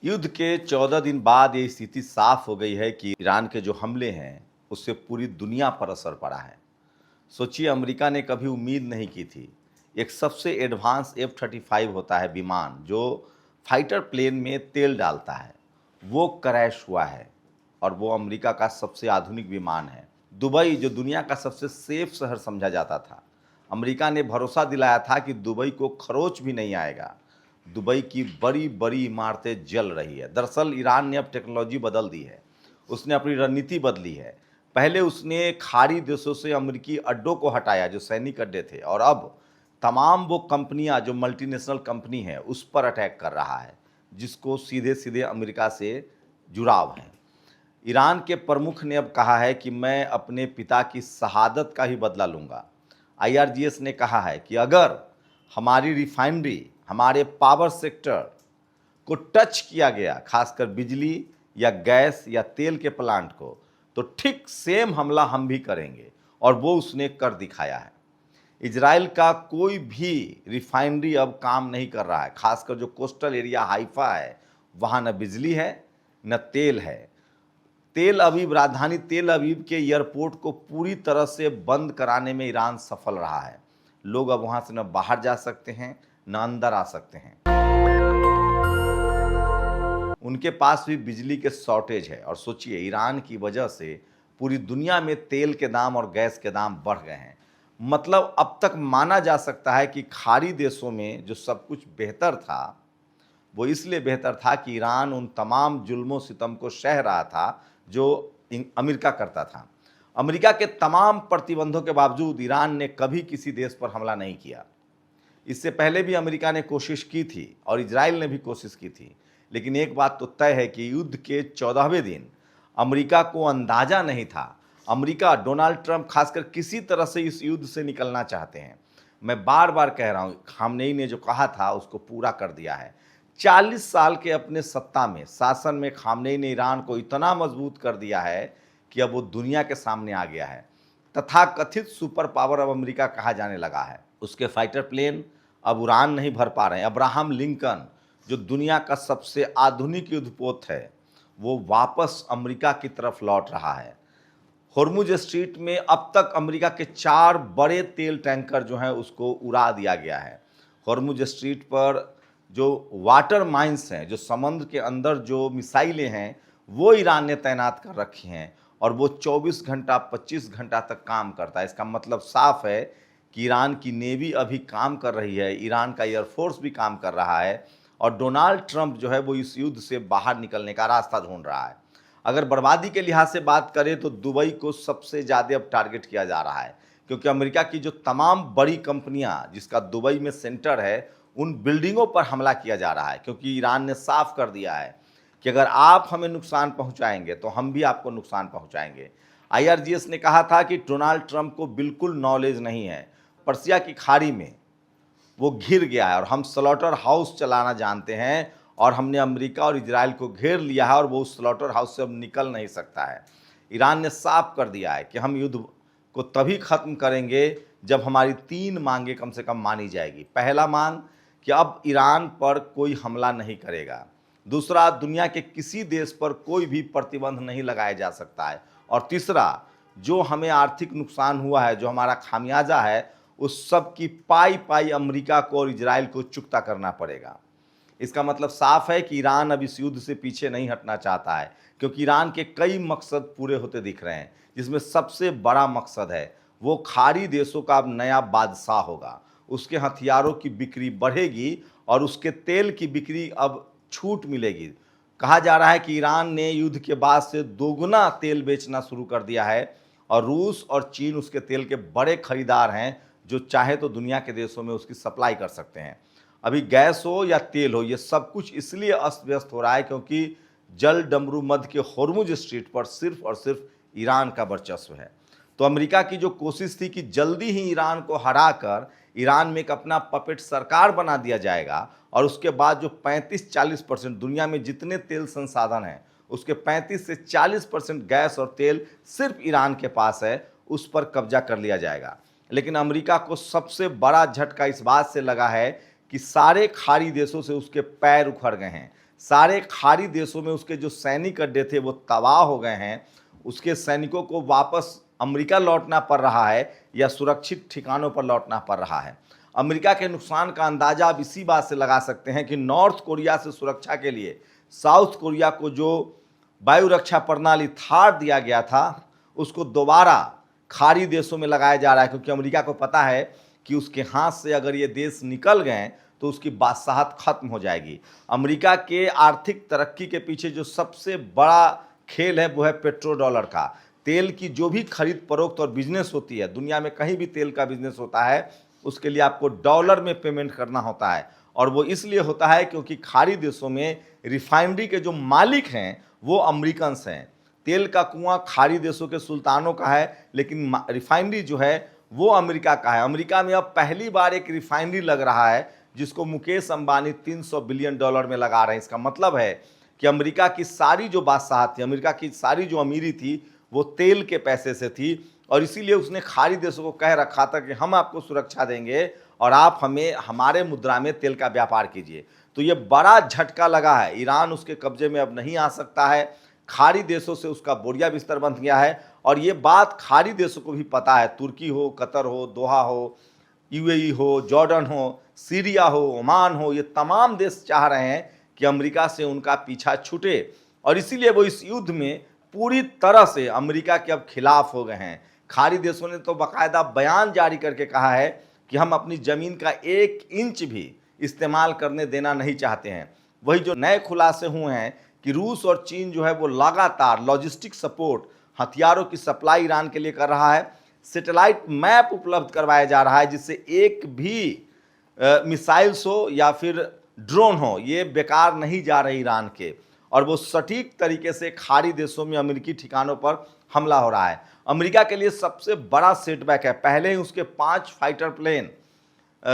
युद्ध के 14 दिन बाद ये स्थिति साफ हो गई है कि ईरान के जो हमले हैं उससे पूरी दुनिया पर असर पड़ा है। सोचिए, अमेरिका ने कभी उम्मीद नहीं की थी। एक सबसे एडवांस F-35 होता है विमान जो फाइटर प्लेन में तेल डालता है, वो क्रैश हुआ है। और वो अमेरिका का सबसे आधुनिक विमान है। दुबई, जो दुनिया का सबसे सेफ शहर समझा जाता था, अमेरिका ने भरोसा दिलाया था कि दुबई को खरोच भी नहीं आएगा। दुबई की बड़ी बड़ी इमारतें जल रही है। दरअसल ईरान ने अब टेक्नोलॉजी बदल दी है, उसने अपनी रणनीति बदली है। पहले उसने खाड़ी देशों से अमेरिकी अड्डों को हटाया जो सैनिक अड्डे थे, और अब तमाम वो कंपनियां जो मल्टीनेशनल कंपनी है उस पर अटैक कर रहा है, जिसको सीधे सीधे अमेरिका से जुड़ाव है। ईरान के प्रमुख ने अब कहा है कि मैं अपने पिता की शहादत का ही बदला लूँगा। IRGS ने कहा है कि अगर हमारी रिफाइनरी, हमारे पावर सेक्टर को टच किया गया, खासकर बिजली या गैस या तेल के प्लांट को, तो ठीक सेम हमला हम भी करेंगे, और वो उसने कर दिखाया है। इजराइल का कोई भी रिफाइनरी अब काम नहीं कर रहा है, खासकर जो कोस्टल एरिया हाइफा है, वहाँ न बिजली है न तेल है। राजधानी तेल अवीव के एयरपोर्ट को पूरी तरह से बंद कराने में ईरान सफल रहा है। लोग अब वहाँ से न बाहर जा सकते हैं न अंदर आ सकते हैं। उनके पास भी बिजली के शॉर्टेज है, और सोचिए, ईरान की वजह से पूरी दुनिया में तेल के दाम और गैस के दाम बढ़ गए हैं। मतलब अब तक माना जा सकता है कि खाड़ी देशों में जो सब कुछ बेहतर था, वो इसलिए बेहतर था कि ईरान उन तमाम जुल्मों सितम को सह रहा था जो अमेरिका करता था। अमेरिका के तमाम प्रतिबंधों के बावजूद ईरान ने कभी किसी देश पर हमला नहीं किया। इससे पहले भी अमेरिका ने कोशिश की थी और इजराइल ने भी कोशिश की थी, लेकिन एक बात तो तय है कि युद्ध के 14वें दिन अमेरिका को अंदाजा नहीं था। अमेरिका, डोनाल्ड ट्रंप खासकर, किसी तरह से इस युद्ध से निकलना चाहते हैं। मैं बार बार कह रहा हूँ, खामनेई ने जो कहा था उसको पूरा कर दिया है। 40 साल के अपने सत्ता में, शासन में खामनेई ने ईरान को इतना मजबूत कर दिया है कि अब वो दुनिया के सामने आ गया है। तथाकथित सुपर पावर अब अमेरिका कहा जाने लगा है। उसके फाइटर प्लेन अब उड़ान नहीं भर पा रहे हैं। अब्राहम लिंकन, जो दुनिया का सबसे आधुनिक युद्धपोत है, वो वापस अमेरिका की तरफ लौट रहा है। होर्मुज स्ट्रीट में अब तक अमेरिका के 4 बड़े तेल टैंकर जो हैं उसको उड़ा दिया गया है। होर्मुज स्ट्रीट पर जो वाटर माइंस हैं, जो समुद्र के अंदर जो मिसाइलें हैं, वो ईरान ने तैनात कर रखी हैं, और वो 24 घंटा 25 घंटा तक काम करता है। इसका मतलब साफ है कि ईरान की नेवी अभी काम कर रही है, ईरान का एयरफोर्स भी काम कर रहा है, और डोनाल्ड ट्रंप जो है वो इस युद्ध से बाहर निकलने का रास्ता ढूंढ रहा है। अगर बर्बादी के लिहाज से बात करें तो दुबई को सबसे ज़्यादा अब टारगेट किया जा रहा है, क्योंकि अमेरिका की जो तमाम बड़ी कंपनियां जिसका दुबई में सेंटर है, उन बिल्डिंगों पर हमला किया जा रहा है, क्योंकि ईरान ने साफ कर दिया है कि अगर आप हमें नुकसान पहुंचाएंगे तो हम भी आपको नुकसान पहुंचाएंगे। IRGS ने कहा था कि डोनाल्ड ट्रंप को बिल्कुल नॉलेज नहीं है। पर्सिया की खाड़ी में वो घिर गया है, और हम स्लॉटर हाउस चलाना जानते हैं, और हमने अमेरिका और इजराइल को घेर लिया है, और वो उस स्लॉटर हाउस से अब निकल नहीं सकता है। ईरान ने साफ कर दिया है कि हम युद्ध को तभी ख़त्म करेंगे जब हमारी 3 मांगें कम से कम मानी जाएगी। पहला मांग कि अब ईरान पर कोई हमला नहीं करेगा। दूसरा, दुनिया के किसी देश पर कोई भी प्रतिबंध नहीं लगाया जा सकता है। और तीसरा, जो हमें आर्थिक नुकसान हुआ है, जो हमारा खामियाजा है, उस सब की पाई पाई अमेरिका को और इजराइल को चुकता करना पड़ेगा। इसका मतलब साफ है कि ईरान अब इस युद्ध से पीछे नहीं हटना चाहता है, क्योंकि ईरान के कई मकसद पूरे होते दिख रहे हैं, जिसमें सबसे बड़ा मकसद है वो खाड़ी देशों का अब नया बादशाह होगा। उसके हथियारों की बिक्री बढ़ेगी और उसके तेल की बिक्री अब छूट मिलेगी। कहा जा रहा है कि ईरान ने युद्ध के बाद से दोगुना तेल बेचना शुरू कर दिया है, और रूस और चीन उसके तेल के बड़े खरीदार हैं, जो चाहे तो दुनिया के देशों में उसकी सप्लाई कर सकते हैं। अभी गैस हो या तेल हो, ये सब कुछ इसलिए अस्त व्यस्त हो रहा है क्योंकि जल डमरू मध्य के होर्मुज स्ट्रीट पर सिर्फ और सिर्फ ईरान का वर्चस्व है। तो अमेरिका की जो कोशिश थी कि जल्दी ही ईरान को हराकर ईरान में एक अपना पपेट सरकार बना दिया जाएगा, और उसके बाद जो 35-40% दुनिया में जितने तेल संसाधन हैं उसके 35 से 40% गैस और तेल सिर्फ ईरान के पास है, उस पर कब्जा कर लिया जाएगा। लेकिन अमेरिका को सबसे बड़ा झटका इस बात से लगा है कि सारे खाड़ी देशों से उसके पैर उखड़ गए हैं। सारे खाड़ी देशों में उसके जो सैनिक अड्डे थे वो तबाह हो गए हैं। उसके सैनिकों को वापस अमेरिका लौटना पड़ रहा है या सुरक्षित ठिकानों पर लौटना पड़ रहा है। अमेरिका के नुकसान का अंदाजा आप इसी बात से लगा सकते हैं कि नॉर्थ कोरिया से सुरक्षा के लिए साउथ कोरिया को जो वायु रक्षा प्रणाली थार दिया गया था उसको दोबारा खाड़ी देशों में लगाया जा रहा है, क्योंकि अमेरिका को पता है कि उसके हाथ से अगर ये देश निकल गए तो उसकी बादशाहत खत्म हो जाएगी। अमेरिका के आर्थिक तरक्की के पीछे जो सबसे बड़ा खेल है वो है पेट्रो डॉलर का। तेल की जो भी खरीद फरोख्त और बिजनेस होती है, दुनिया में कहीं भी तेल का बिजनेस होता है, उसके लिए आपको डॉलर में पेमेंट करना होता है। और वो इसलिए होता है क्योंकि खाड़ी देशों में रिफाइनरी के जो मालिक हैं वो अमेरिकन्स हैं। तेल का कुआं खाड़ी देशों के सुल्तानों का है, लेकिन रिफाइनरी जो है वो अमेरिका का है। अमेरिका में अब पहली बार एक रिफाइनरी लग रहा है जिसको मुकेश अंबानी $300 बिलियन में लगा रहे हैं। इसका मतलब है कि अमेरिका की सारी जो बादशाहत थी, अमेरिका की सारी जो अमीरी थी, वो तेल के पैसे से थी। और इसीलिए उसने खाड़ी देशों को कह रखा था कि हम आपको सुरक्षा देंगे और आप हमें हमारे मुद्रा में तेल का व्यापार कीजिए। तो ये बड़ा झटका लगा है। ईरान उसके कब्जे में अब नहीं आ सकता है। खाड़ी देशों से उसका बोरिया बिस्तर बन गया है और ये बात खाड़ी देशों को भी पता है। तुर्की हो, कतर हो, दोहा हो, यूएई हो, जॉर्डन हो, सीरिया हो, ओमान हो, ये तमाम देश चाह रहे हैं कि अमेरिका से उनका पीछा छूटे और इसीलिए वो इस युद्ध में पूरी तरह से अमेरिका के अब खिलाफ हो गए हैं। खाड़ी देशों ने तो बाकायदा बयान जारी करके कहा है कि हम अपनी ज़मीन का 1 इंच भी इस्तेमाल करने देना नहीं चाहते हैं। वही जो नए खुलासे हुए हैं कि रूस और चीन जो है वो लगातार लॉजिस्टिक सपोर्ट, हथियारों की सप्लाई ईरान के लिए कर रहा है। सैटेलाइट मैप उपलब्ध करवाया जा रहा है जिससे एक भी मिसाइल्स हो या फिर ड्रोन हो ये बेकार नहीं जा रहे ईरान के, और वो सटीक तरीके से खाड़ी देशों में अमेरिकी ठिकानों पर हमला हो रहा है। अमेरिका के लिए सबसे बड़ा सेटबैक है। पहले ही उसके 5 फाइटर प्लेन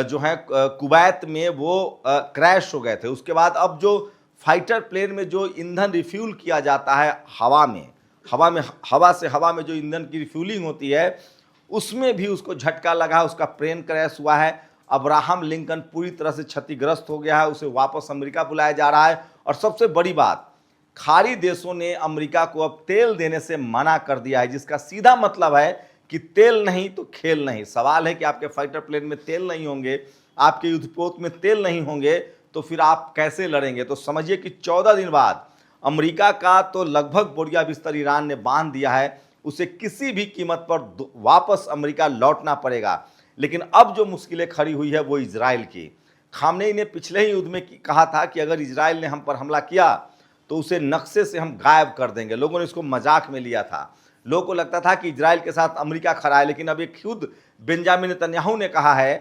जो हैं कुवैत में वो क्रैश हो गए थे। उसके बाद अब जो फाइटर प्लेन में जो ईंधन रिफ्यूल किया जाता है हवा से हवा में जो ईंधन की रिफ्यूलिंग होती है उसमें भी उसको झटका लगा, उसका प्लेन क्रैश हुआ है। अब्राहम लिंकन पूरी तरह से क्षतिग्रस्त हो गया है, उसे वापस अमेरिका बुलाया जा रहा है। और सबसे बड़ी बात, खाड़ी देशों ने अमेरिका को अब तेल देने से मना कर दिया है, जिसका सीधा मतलब है कि तेल नहीं तो खेल नहीं। सवाल है कि आपके फाइटर प्लेन में तेल नहीं होंगे, आपके युद्धपोत में तेल नहीं होंगे, तो फिर आप कैसे लड़ेंगे। तो समझिए कि 14 दिन बाद अमेरिका का तो लगभग बोरिया बिस्तर ईरान ने बांध दिया है, उसे किसी भी कीमत पर वापस अमेरिका लौटना पड़ेगा। लेकिन अब जो मुश्किलें खड़ी हुई है वो इजराइल की। खामनेई ने पिछले ही युद्ध में कहा था कि अगर इजराइल ने हम पर हमला किया तो उसे नक्शे से हम गायब कर देंगे। लोगों ने इसको मजाक में लिया था। लोगों को लगता था कि इजराइल के साथ अमेरिका खड़ा है, लेकिन अब एक खुद बेंजामिन नेतन्याहू ने कहा है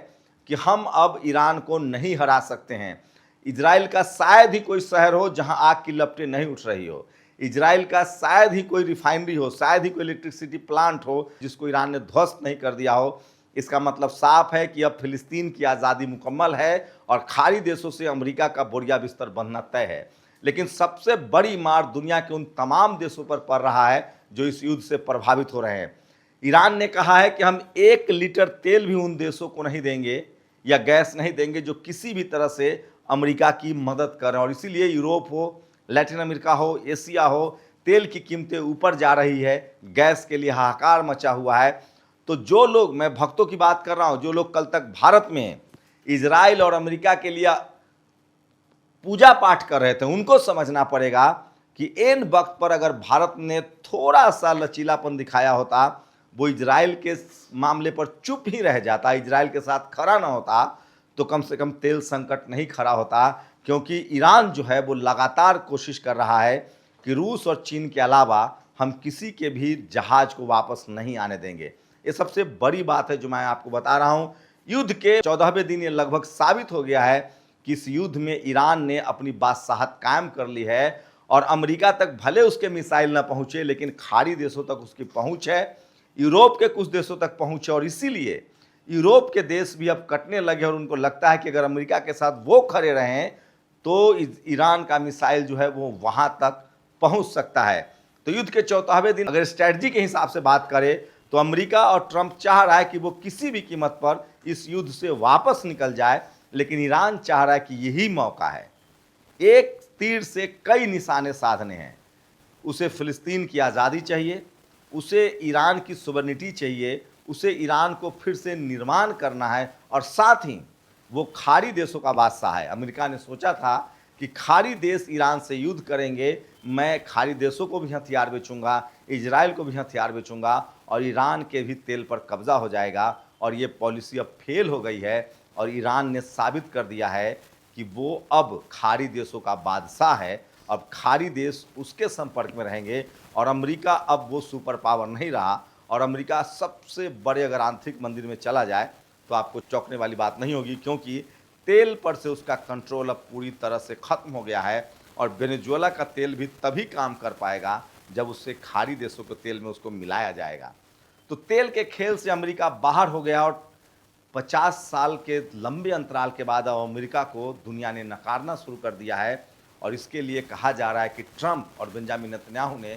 कि हम अब ईरान को नहीं हरा सकते हैं। इजराइल का शायद ही कोई शहर हो जहां आग की लपटें नहीं उठ रही हो। इजराइल का शायद ही कोई रिफाइनरी हो, शायद ही कोई इलेक्ट्रिसिटी प्लांट हो जिसको ईरान ने ध्वस्त नहीं कर दिया हो। इसका मतलब साफ है कि अब फिलिस्तीन की आज़ादी मुकम्मल है और खाड़ी देशों से अमेरिका का बोरिया बिस्तर बंधना तय है। लेकिन सबसे बड़ी मार दुनिया के उन तमाम देशों पर पड़ रहा है जो इस युद्ध से प्रभावित हो रहे हैं। ईरान ने कहा है कि हम 1 लीटर तेल भी उन देशों को नहीं देंगे या गैस नहीं देंगे जो किसी भी तरह से अमेरिका की मदद करें। और इसीलिए यूरोप हो, लैटिन अमेरिका हो, एशिया हो, तेल की कीमतें ऊपर जा रही है, गैस के लिए हाहाकार मचा हुआ है। तो जो लोग, मैं भक्तों की बात कर रहा हूं, जो लोग कल तक भारत में इजराइल और अमेरिका के लिए पूजा पाठ कर रहे थे, उनको समझना पड़ेगा कि इन वक्त पर अगर भारत ने थोड़ा सा लचीलापन दिखाया होता, वो इजराइल के मामले पर चुप ही रह जाता, इजराइल के साथ खड़ा ना होता, तो कम से कम तेल संकट नहीं खड़ा होता। क्योंकि ईरान जो है वो लगातार कोशिश कर रहा है कि रूस और चीन के अलावा हम किसी के भी जहाज को वापस नहीं आने देंगे। ये सबसे बड़ी बात है जो मैं आपको बता रहा हूँ। युद्ध के 14वें दिन ये लगभग साबित हो गया है कि इस युद्ध में ईरान ने अपनी बादशाहत कायम कर ली है और अमेरिका तक भले उसके मिसाइल न पहुँचे, लेकिन खाड़ी देशों तक उसकी पहुँच है, यूरोप के कुछ देशों तक पहुँच है। और इसीलिए यूरोप के देश भी अब कटने लगे और उनको लगता है कि अगर अमेरिका के साथ वो खड़े रहें तो ईरान का मिसाइल जो है वो वहाँ तक पहुँच सकता है। तो युद्ध के 14वें दिन अगर स्ट्रैटेजी के हिसाब से बात करें तो अमेरिका और ट्रंप चाह रहा है कि वो किसी भी कीमत पर इस युद्ध से वापस निकल जाए, लेकिन ईरान चाह रहा है कि यही मौका है। एक तीर से कई निशाने साधने हैं। उसे फिलिस्तीन की आज़ादी चाहिए, उसे ईरान की सुवर्निटी चाहिए, उसे ईरान को फिर से निर्माण करना है, और साथ ही वो खाड़ी देशों का बादशाह है। अमेरिका ने सोचा था कि खाड़ी देश ईरान से युद्ध करेंगे, मैं खाड़ी देशों को भी हथियार बेचूंगा, इजराइल को भी हथियार बेचूंगा, और ईरान के भी तेल पर कब्जा हो जाएगा। और ये पॉलिसी अब फेल हो गई है, और ईरान ने साबित कर दिया है कि वो अब खाड़ी देशों का बादशाह है। अब खाड़ी देश उसके संपर्क में रहेंगे, और अमेरिका अब वो सुपर पावर नहीं रहा। और अमेरिका सबसे बड़े अगर आंतरिक मंदिर में चला जाए तो आपको चौंकने वाली बात नहीं होगी, क्योंकि तेल पर से उसका कंट्रोल अब पूरी तरह से खत्म हो गया है। और वेनेजुएला का तेल भी तभी काम कर पाएगा जब उससे खाड़ी देशों के तेल में उसको मिलाया जाएगा। तो तेल के खेल से अमेरिका बाहर हो गया, और 50 साल के लंबे अंतराल के बाद अब अमेरिका को दुनिया ने नकारना शुरू कर दिया है। और इसके लिए कहा जा रहा है कि ट्रंप और बेंजामिन नेतन्याहू ने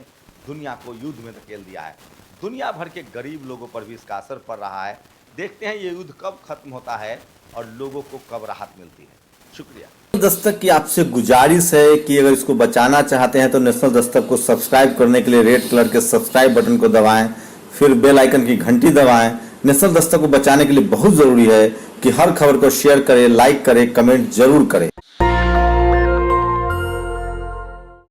दुनिया को युद्ध में धकेल दिया है। दुनिया भर के गरीब लोगों पर भी इसका असर पड़ रहा है। देखते हैं ये युद्ध कब खत्म होता है और लोगों को कब राहत मिलती है। शुक्रिया। दस्तक की आपसे गुजारिश है कि अगर इसको बचाना चाहते हैं तो नेशनल दस्तक को सब्सक्राइब करने के लिए रेड कलर के सब्सक्राइब बटन को दबाएं, फिर बेल आइकन की घंटी दबाएं। नेशनल दस्तक को बचाने के लिए बहुत जरूरी है कि हर खबर को शेयर करें, लाइक करें, कमेंट जरूर करें।